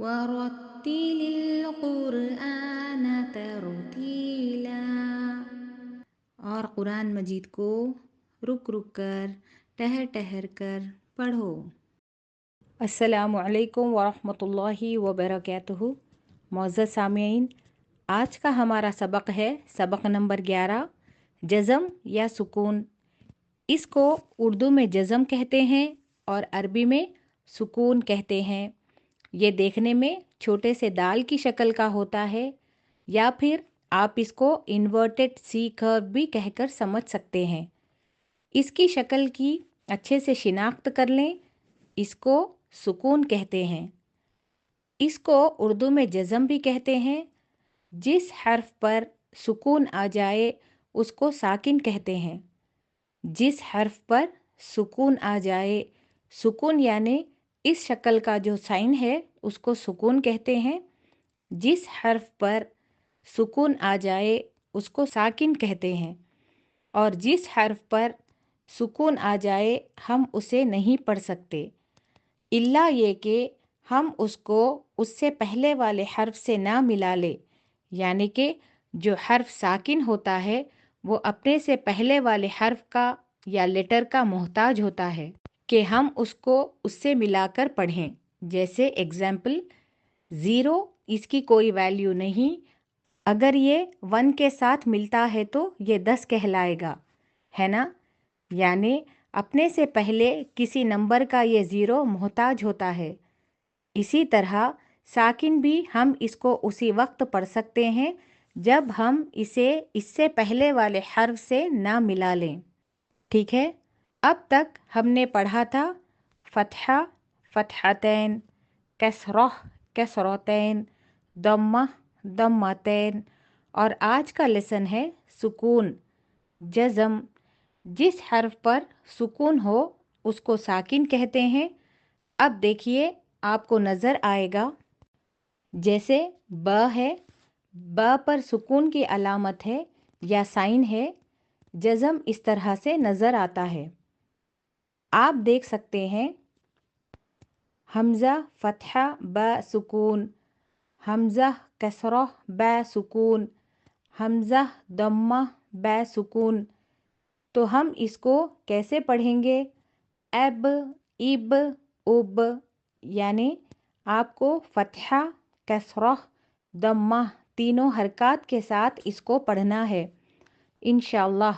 ورتل القرآن ترتیلا، اور قرآن مجید کو رک رک کر، ٹہر ٹہر کر پڑھو۔ السلام علیکم ورحمۃ اللہ وبرکاتہ۔ معزز سامعین، آج کا ہمارا سبق ہے سبق نمبر 11، جزم یا سکون۔ اس کو اردو میں جزم کہتے ہیں اور عربی میں سکون کہتے ہیں۔ یہ دیکھنے میں چھوٹے سے دال کی شکل کا ہوتا ہے، یا پھر آپ اس کو انورٹڈ سی کرو بھی کہہ کر سمجھ سکتے ہیں۔ اس کی شکل کی اچھے سے شناخت کر لیں، اس کو سکون کہتے ہیں۔ اس کو اردو میں جزم بھی کہتے ہیں۔ جس حرف پر سکون آ جائے اس کو ساکن کہتے ہیں۔ جس حرف پر سکون آ جائے، سکون یعنی اس شکل کا جو سائن ہے اس کو سکون کہتے ہیں۔ جس حرف پر سکون آ جائے اس کو ساکن کہتے ہیں، اور جس حرف پر سکون آ جائے ہم اسے نہیں پڑھ سکتے، الا یہ کہ ہم اس کو اس سے پہلے والے حرف سے نہ ملا لے، یعنی کہ جو حرف ساکن ہوتا ہے وہ اپنے سے پہلے والے حرف کا یا لیٹر کا محتاج ہوتا ہے کہ ہم اس کو اس سے ملا کر پڑھیں۔ جیسے ایگزامپل، 0 اس کی کوئی ویلیو نہیں، اگر یہ 1 کے ساتھ ملتا ہے تو یہ 10 کہلائے گا، ہے نا؟ یعنی اپنے سے پہلے کسی نمبر کا یہ 0 محتاج ہوتا ہے۔ اسی طرح ساکن بھی ہم اس کو اسی وقت پڑھ سکتے ہیں جب ہم اسے اس سے پہلے والے حرف سے نہ ملا لیں۔ ٹھیک ہے؟ اب تک ہم نے پڑھا تھا فتحہ، فتحتین، کسرہ، کسرتین، ضمہ، ضمتین، اور آج کا لیسن ہے سکون، جزم۔ جس حرف پر سکون ہو اس کو ساکن کہتے ہیں۔ اب دیکھیے آپ کو نظر آئے گا، جیسے ب ہے، ب پر سکون کی علامت ہے یا سائن ہے، جزم اس طرح سے نظر آتا ہے۔ آپ دیکھ سکتے ہیں حمزہ فتحہ ب سکون، حمزہ کسرہ ب سکون، حمزہ ضمہ ب سکون۔ تو ہم اس کو کیسے پڑھیں گے؟ اب، اب، اب، یعنی آپ کو فتحہ، کسرہ، ضمہ تینوں حرکات کے ساتھ اس کو پڑھنا ہے۔ انشاءاللہ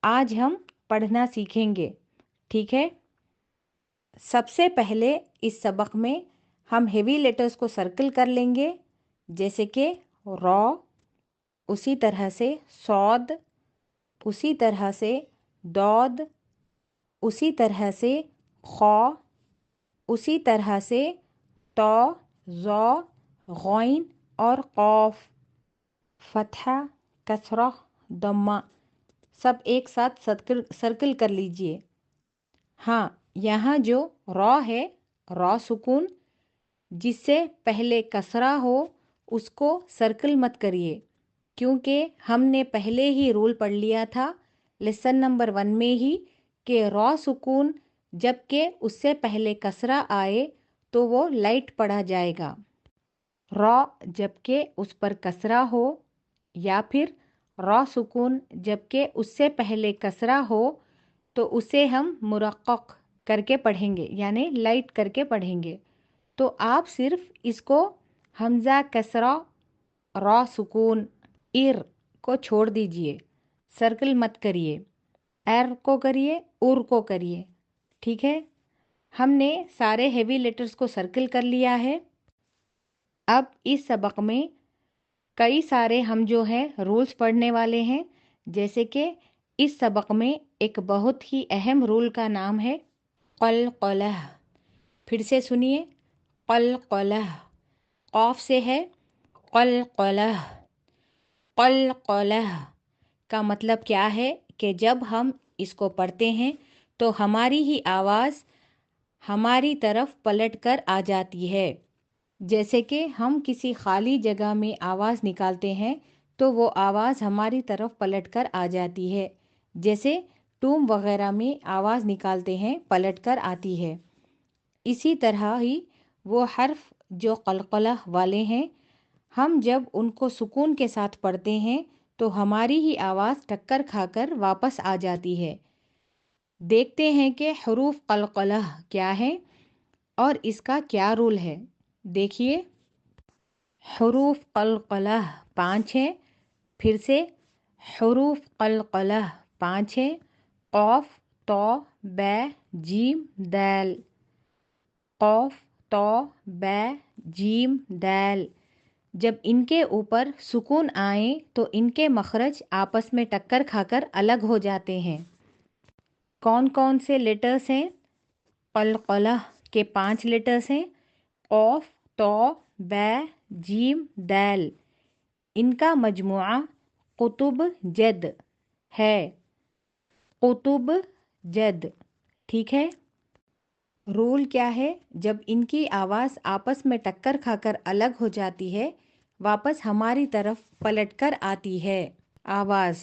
آج ہم پڑھنا سیکھیں گے، ٹھیک ہے؟ سب سے پہلے اس سبق میں ہم ہیوی لیٹرز کو سرکل کر لیں گے، جیسے کہ را، اسی طرح سے صاد، اسی طرح سے داد، اسی طرح سے خا، اسی طرح سے تا، ظا، غین اور قاف۔ فتحہ، کسرہ، ضمہ سب ایک ساتھ سرکل کر لیجئے۔ ہاں، یہاں جو را ہے، را سکون، جس سے پہلے کسرہ ہو اس کو سرکل مت کریے، کیونکہ ہم نے پہلے ہی رول پڑھ لیا تھا لیسن نمبر 1 میں ہی کہ را سکون جب کہ اس سے پہلے کسرہ آئے تو وہ لائٹ پڑھا جائے گا۔ را جب کہ اس پر کسرہ ہو، یا پھر را سکون جب کہ اس سے پہلے کسرہ ہو تو اسے ہم مرقق کر کے پڑھیں گے، یعنی لائٹ کر کے پڑھیں گے۔ تو آپ صرف اس کو حمزہ کسرہ، را سکون، ار کو چھوڑ دیجئے، سرکل مت کریے، ار کو کریے، ار کو کریے، ٹھیک ہے؟ ہم نے سارے ہیوی لیٹرز کو سرکل کر لیا ہے۔ اب اس سبق میں کئی سارے ہم جو ہیں رولز پڑھنے والے ہیں، جیسے کہ اس سبق میں ایک بہت ہی اہم رول کا نام ہے قلقلہ۔ پھر سے سنیے، قلقلہ، قاف سے ہے قلقلہ۔ قلقلہ کا مطلب کیا ہے کہ جب ہم اس کو پڑھتے ہیں تو ہماری ہی آواز ہماری طرف پلٹ کر آ جاتی ہے۔ جیسے کہ ہم کسی خالی جگہ میں آواز نکالتے ہیں تو وہ آواز ہماری طرف پلٹ کر آ جاتی ہے، جیسے ٹوم وغیرہ میں آواز نکالتے ہیں پلٹ کر آتی ہے۔ اسی طرح ہی وہ حرف جو قلقلہ والے ہیں، ہم جب ان کو سکون کے ساتھ پڑھتے ہیں تو ہماری ہی آواز ٹکر کھا کر واپس آ جاتی ہے۔ دیکھتے ہیں کہ حروف قلقلہ کیا ہے اور اس کا کیا رول ہے۔ دیکھیے، حروف قلقلہ 5 ہیں۔ پھر سے حروف قلقلہ 5 ہیں: قوف، تو، بے، جیم، دال۔ قوف، تو، بے، جیم، دال۔ جب ان کے اوپر سکون آئیں تو ان کے مخرج آپس میں ٹکر کھا کر الگ ہو جاتے ہیں۔ کون کون سے لیٹرز ہیں؟ قلقلہ کے 5 لیٹرز ہیں: قوف، تو، بے، جیم، دال۔ ان کا مجموعہ قطب جد ہے۔ قطب جد، ٹھیک ہے؟ رول کیا ہے؟ جب ان کی آواز آپس میں ٹکر کھا کر الگ ہو جاتی ہے، واپس ہماری طرف پلٹ کر آتی ہے آواز۔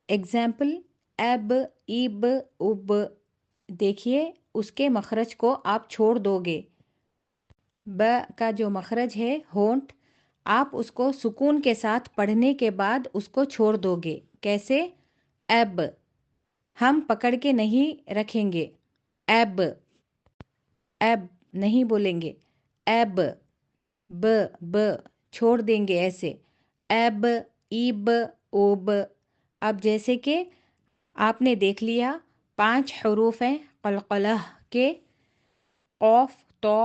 ایگزامپل: اب، اب، اب۔ دیکھیے، اس کے مخرج کو آپ چھوڑ دو گے۔ ب کا جو مخرج ہے ہونٹ، آپ اس کو سکون کے ساتھ پڑھنے کے بعد اس کو چھوڑ دو گے۔ کیسے؟ اب، ہم پکڑ کے نہیں رکھیں گے۔ اب، اب نہیں بولیں گے۔ اب، ب، ب چھوڑ دیں گے ایسے۔ اب، ایب، اوب۔ اب جیسے کہ آپ نے دیکھ لیا 5 حروف ہیں قلقلہ کے: قوف، تو،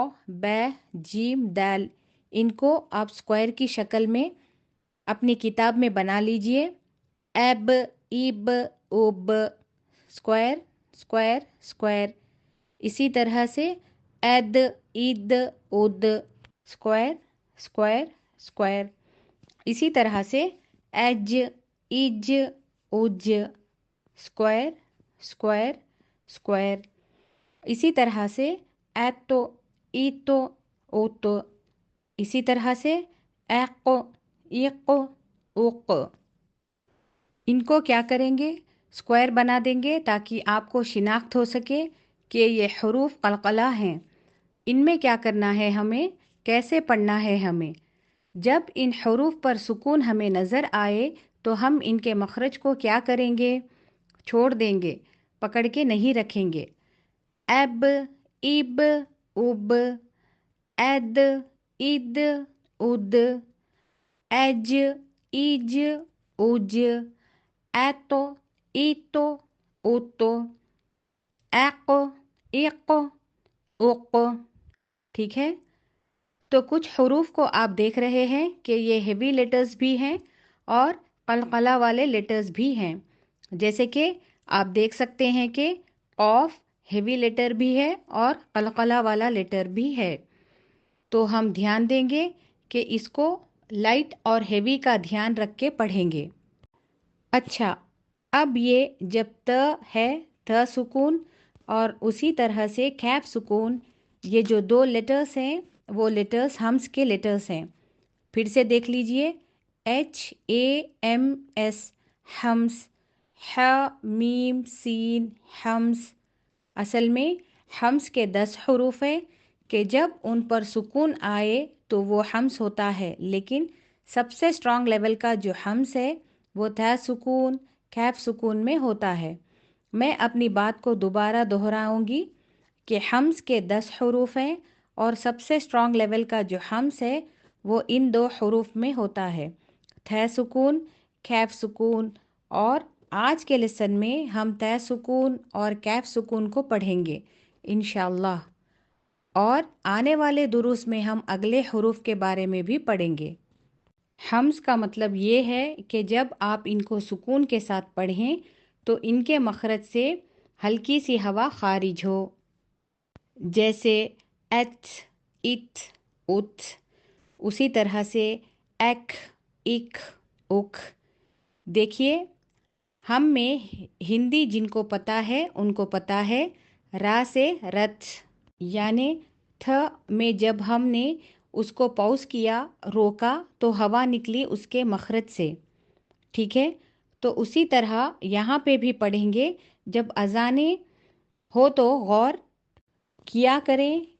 بے، جیم، دال۔ ان کو آپ سکوائر کی شکل میں اپنی کتاب میں بنا لیجئے: اب، ایب، اوب، سکوائر، سکوائر، سکوائر۔ اسی طرح سے اد، اید، اد، سکوائر، سکوائر، سکوائر۔ اسی طرح سے ایج، ایج، اوج، سکوائر، سکوائر، سکوائر۔ اسی طرح سے ایتو، ایتو، اوتو۔ اسی طرح سے ایقو، ایقو، اوق۔ ان کو کیا کریں گے؟ سکوائر بنا دیں گے تاکہ آپ کو شناخت ہو سکے کہ یہ حروف قلقلہ ہیں۔ ان میں کیا کرنا ہے ہمیں؟ کیسے پڑھنا ہے ہمیں؟ جب ان حروف پر سکون ہمیں نظر آئے تو ہم ان کے مخرج کو کیا کریں گے؟ چھوڑ دیں گے، پکڑ کے نہیں رکھیں گے۔ اب، اب، اب، اد، اد، اد، ایج، ایج، اوج، ایتو، ایتو، اوتو، ایقو، ایقو، اوق۔ ٹھیک ہے؟ تو کچھ حروف کو آپ دیکھ رہے ہیں کہ یہ ہیوی لیٹرز بھی ہیں اور قلقلہ والے لیٹرز بھی ہیں۔ جیسے کہ آپ دیکھ سکتے ہیں کہ قوف ہیوی لیٹر بھی ہے اور قلقلہ والا لیٹر بھی ہے۔ تو ہم دھیان دیں گے کہ اس کو لائٹ اور ہیوی کا دھیان رکھ کے پڑھیں گے۔ اچھا، اب یہ جب ت ہے، ت سکون، اور اسی طرح سے کیف سکون، یہ جو 2 لیٹرز ہیں وہ لیٹرز ہمس کے لیٹرز ہیں۔ پھر سے دیکھ لیجئے: ایچ، اے، ایم، ایس، ہمس، ح، میم، سین، ہمس۔ اصل میں ہمس کے 10 حروف ہیں کہ جب ان پر سکون آئے تو وہ ہمس ہوتا ہے، لیکن سب سے اسٹرانگ لیول کا جو ہمس ہے وہ تھا سکون، کیف سکون میں ہوتا ہے۔ میں اپنی بات کو دوبارہ دہراؤں گی کہ ہمس کے 10 حروف ہیں اور سب سے اسٹرانگ لیول کا جو ہمس ہے وہ ان 2 حروف میں ہوتا ہے: تھے سکون، کیف سکون۔ اور آج کے لیسن میں ہم تے سکون اور کیف سکون کو پڑھیں گے انشاءاللہ، اور آنے والے دروس میں ہم اگلے حروف کے بارے میں بھی پڑھیں گے۔ ہمس کا مطلب یہ ہے کہ جب آپ ان کو سکون کے ساتھ پڑھیں تو ان کے مخرج سے ہلکی سی ہوا خارج ہو، جیسے ایت، ات، ات۔ اسی طرح سے ایک، اک، اک۔ دیکھیے، ہم میں ہندی جن کو پتہ ہے ان کو پتہ ہے را سے رت، یعنی تھ میں جب ہم نے اس کو پاؤز کیا، روکا، تو ہوا نکلی اس کے مخرج سے۔ ٹھیک ہے؟ تو اسی طرح یہاں پہ بھی پڑھیں گے۔ جب اذانیں ہو تو غور کیا کریں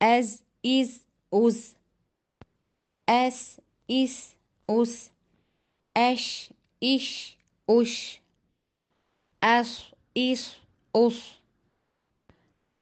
as, is, us, as, is, us, ash, ish, ush, as, is, us।